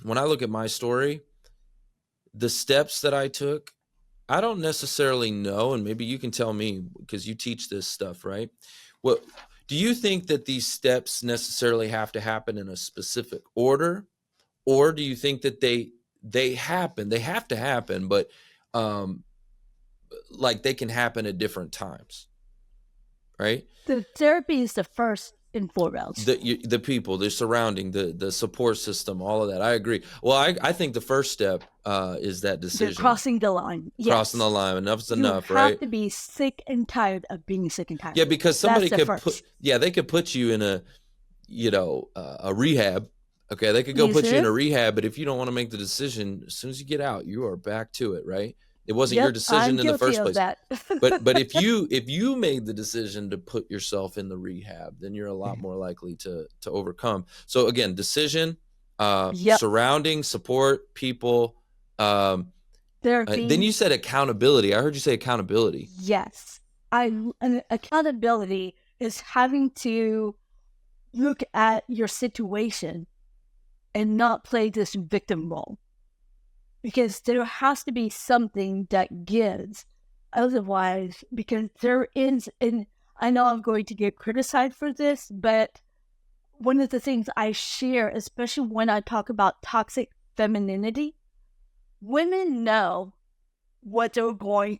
when I look at my story, the steps that I took, I don't necessarily know, and maybe you can tell me because you teach this stuff, right? What do you think that these steps necessarily have to happen in a specific order, or do you think that they happen? They have to happen, but um, like they can happen at different times, right? The therapy is the first and foremost. The people, the surrounding, the support system, all of that. I agree. Well, I think the first step is that They're decision, crossing the line. crossing Yes. the line. Enough's You enough, have right? to be sick and tired of being sick and Yeah, tired. because That's somebody the could put, first. yeah, they could put you in a, a rehab. Okay, they could go You put you in see? a rehab, but if you don't want to make the decision, as soon as you get out, you are back to it, right? It wasn't your Yep, I'm decision in the guilty first of place. that. But if you made the decision to put yourself in the rehab, then you're a lot more likely to overcome. So again, decision, Yep. surrounding, support, people. Then Therapy. you said accountability. I heard you say accountability. Yes. And accountability is having to look at your situation and not play this victim role. Because there has to be something that gives. Otherwise, because there is, and I know I'm going to get criticized for this, but one of the things I share, especially when I talk about toxic femininity, women know what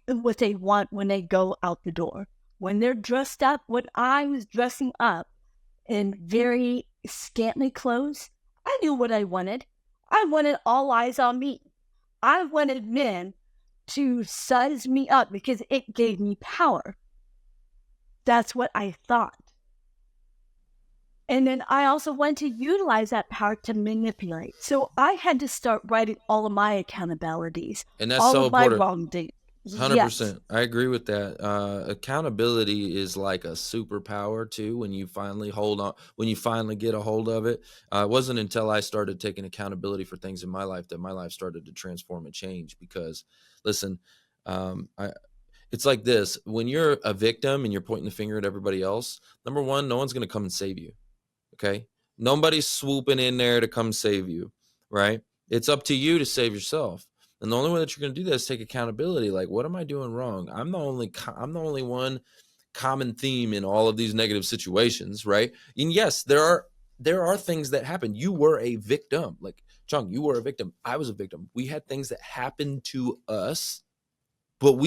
what they want when they go out the door. When they're dressed up, when I was dressing up in very scantily clothes, I knew what I wanted. I wanted all eyes on me. I wanted men to size me up because it gave me power. That's what I thought. And then I also want to utilize that power to manipulate. So I had to start writing all of my accountabilities, And that's all so of my important. wrongdoing. Yes. 100%. I agree with that. Accountability is like a superpower too. When you finally get a hold of it. It wasn't until I started taking accountability for things in my life that my life started to transform and change. Because, listen, I it's like this: when you're a victim and you're pointing the finger at everybody else, number one, no one's going to come and save you. Okay, nobody's swooping in there to come save you, right? It's up to you to save yourself. And the only way that you're going to do that is take accountability. Like, what am I doing wrong? I'm the only one common theme in all of these negative situations, right? And yes, there are things that happen. You were a victim. Like, Chung, you were a victim. I was a victim. We had things that happened to us, but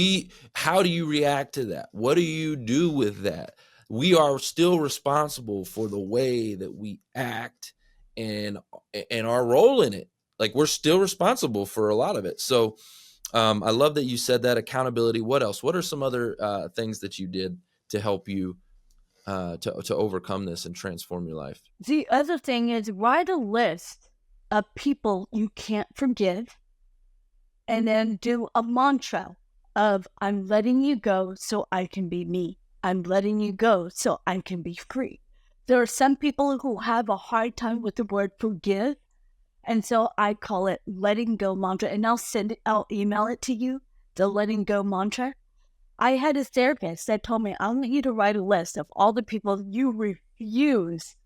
how do you react to that? What do you do with that? We are still responsible for the way that we act and our role in it. Like, we're still responsible for a lot of it. So I love that you said that. Accountability. What else? What are some other things that you did to help you to overcome this and transform your life? The other thing is write a list of people you can't forgive and then do a mantra of I'm letting you go so I can be me. I'm letting you go so I can be free. There are some people who have a hard time with the word forgive. And so I call it letting go mantra. And I'll email it to you, the letting go mantra. I had a therapist that told me, I want you to write a list of all the people you refuse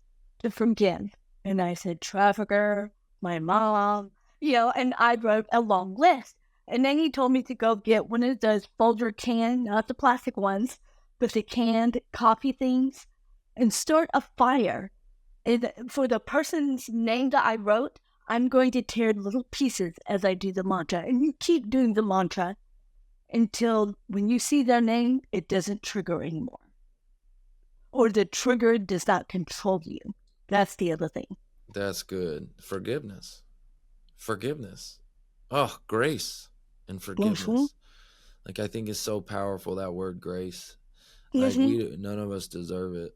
to forgive. And I said, trafficker, my mom, and I wrote a long list. And then he told me to go get one of those folder can, not the plastic ones, but the canned coffee things, and start a fire. And for the person's name that I wrote, I'm going to tear little pieces as I do the mantra. And you keep doing the mantra until when you see their name, it doesn't trigger anymore. Or the trigger does not control you. That's the other thing. That's good. Forgiveness. Oh, grace and Mm-hmm. forgiveness. Like, I think it's so powerful, that word grace. Like, Mm-hmm. none of us deserve it,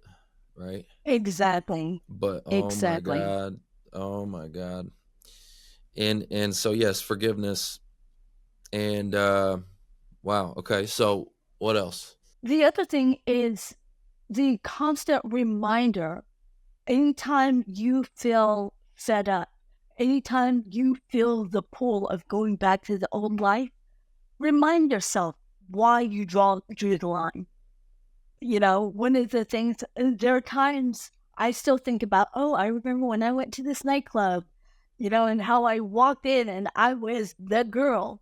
right? Exactly. But oh my Exactly. God, oh my God. And so yes, forgiveness. And wow, okay. So what else? The other thing is the constant reminder anytime you feel fed up, anytime you feel the pull of going back to the old life, remind yourself why you drew the line. One of the things, there are times I still think about, oh, I remember when I went to this nightclub and how I walked in and I was the girl.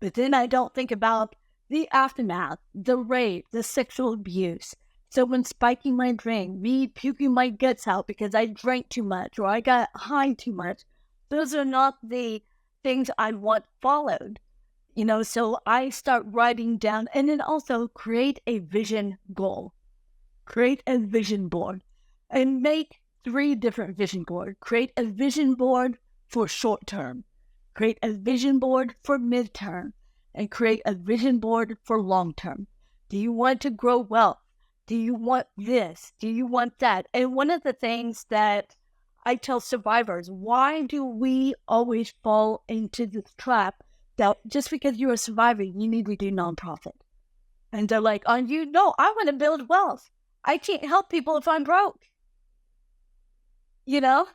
But then I don't think about the aftermath, the rape, the sexual abuse, someone spiking my drink, me puking my guts out because I drank too much or I got high too much. Those are not the things I want followed. So I start writing down and then also create a vision goal. Create a vision board and make 3 different vision boards. Create a vision board for short term, create a vision board for midterm, and create a vision board for long term. Do you want to grow wealth? Do you want this? Do you want that? And one of the things that I tell survivors, why do we always fall into this trap that just because you're a survivor, you need to do nonprofit? And they're like, on you, no, I want to build wealth. I can't help people if I'm broke, you know?